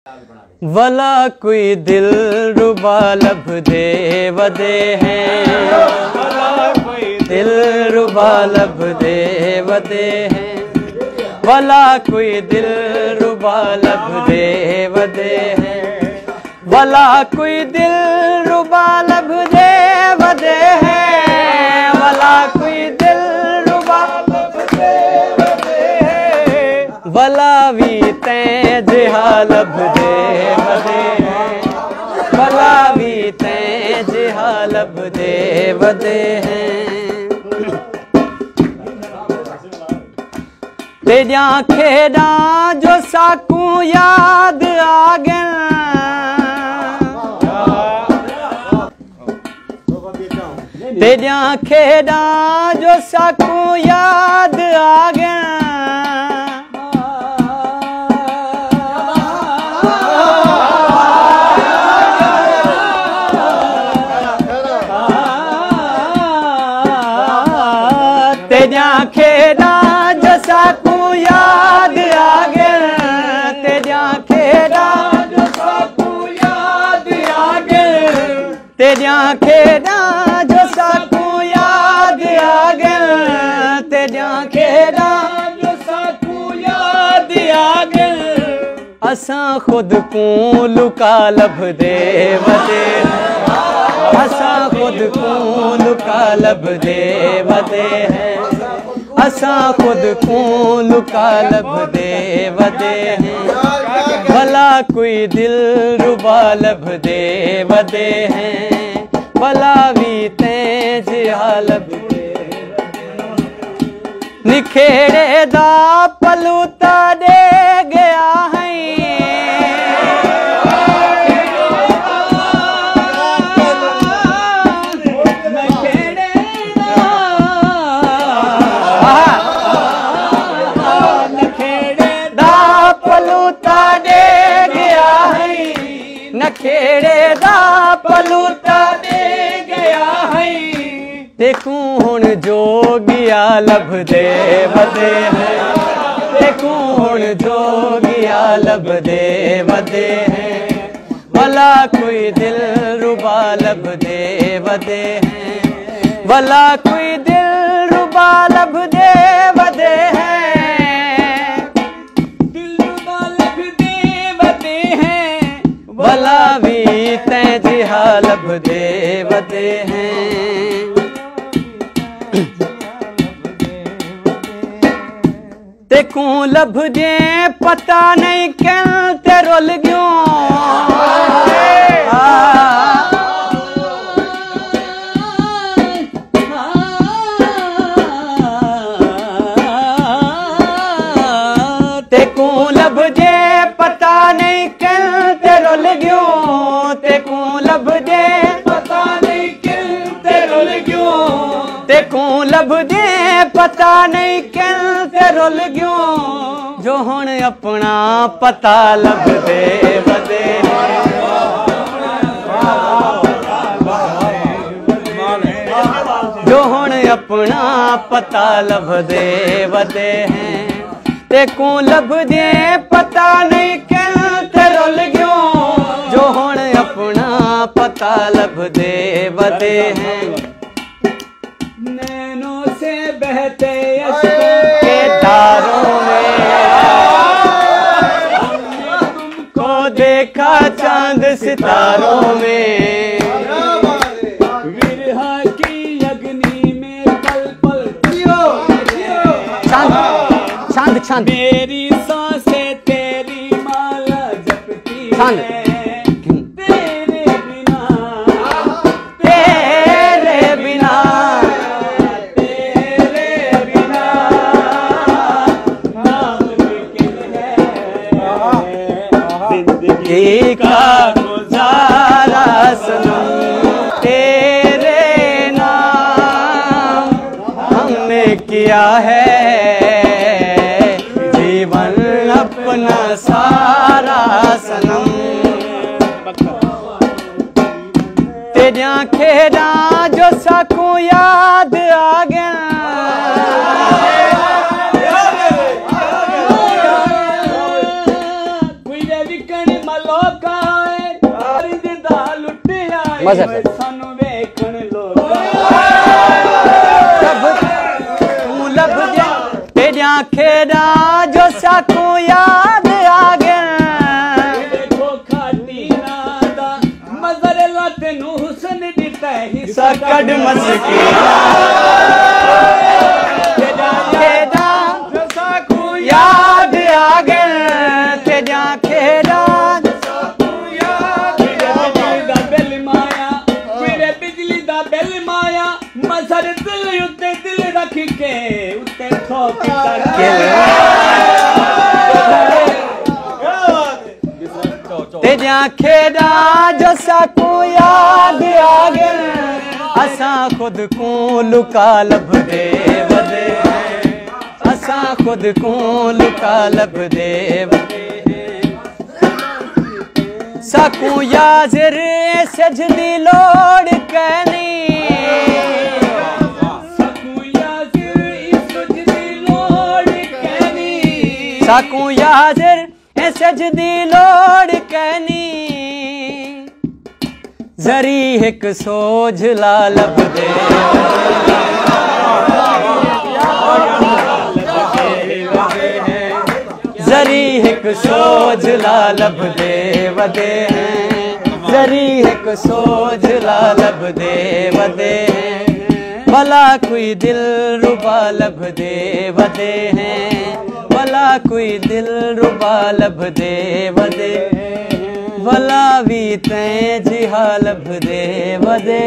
वला कोई दिल रुबा लब दे वदे हैं, वला कोई दिल रुबा लब दे वदे हैं, वला कोई दिल रुबा लब दे वदे हैं, वला कोई दिल रुबा लब दे वदे हैं, वला कोई दिल रुबा लब दे वदे हैं, वला भी तैं जिहा लब दे वदे हैं, वला भी तैं जिहा लब दे वदे हैं। तेजा खेड़ा जो साकू याद आ गया, तेजा खेड़ा जो साकू याद आ गया, तेजा खेड़ा जो साकू याद आ गया, तेजा खेड़ा जो साकू याद आ गया, तेजा खेड़ा जो साकू याद आ गया, तेजा खेड़ा जो साकू याद आ गया, असां खुद को लुका लब दे वदे, असां खुद को लुका लब दे वदे हैं, असां खुद को लुका लब दे वदे हैं, भला कोई दिल रुबा लब दे वदे हैं, भला भी तैं जिहा लब दे निखेड़े दा पलूता दे गया है, नखेड़े दा पलूता दे गया है, देखूं हुण जोगिया लब दे वदे हैं, देखूं हुण जोगिया लब दे वदे हैं, भला कोई दिल रुबा लब दे वदे हैं, भला कोई दिल रुबा लब दे वदे हैं, भला भी तैं जिहा लब दे वदे हैं। तेकू लब दे पता नहीं क्या ते रुल गयो, तेकू लब दे पता नहीं क्या रुल गयो, तेकू लब दे पता नहीं किल रुल गयो, तेकू लब दे पता नहीं किल रुल गयो, जो हुण अपना पता लब दे वदे हैं, जो हुण अपना पता लब दे वदे हैं, तेकू लब दे पता नहीं किल रुल गयो, जो हुण अपना पता लब दे वदे हैं, नैनों से बहते अश्कों के धारों में हमने तुमको देखा चांद सितारों में, विरह की अग्नि में पल पल चांद चांद मेरी सांसें तेरी माला जपती है, तेरे बिना तेरे बिना तेरे बिना नामुमकिन है जिंदगी का गुजारा सनम, तेरे नाम हमने किया है जीवन अपना सारा सनम, तेजा खेड़ा जो साकू याद आ गया, कोई विकण सानू वेखण लोग तू लब जा तेरिया खेड़ा जो साकू याद आ गया देखो खाटी नादा मजर लत नू हुसन दिता हिस्सा कड मसकी तेरिया खेड़ा जो साकू याद आ गया तेरिया खेड़ा मसर दिल उत्ते दिल रख के उत्ते ठोक तेरिया खेड़ा जो साकू याद आ गया असा खुद को लुका लब दे वदे असा खुद को लुका लब दे साकू याजिर सजदी लोड़ कहनी साकू याजिर सजदी लोड़ कहनी जरी एक सोझ ला लब दे जरी एक सोझ ला लब दे वदे जरी एक सोझ ला लब दे वदे भला कोई दिल रुबा लब दे वदे हैं भला कोई दिल रुबा लब दे वदे भला भी तैं जिहा लब दे वदे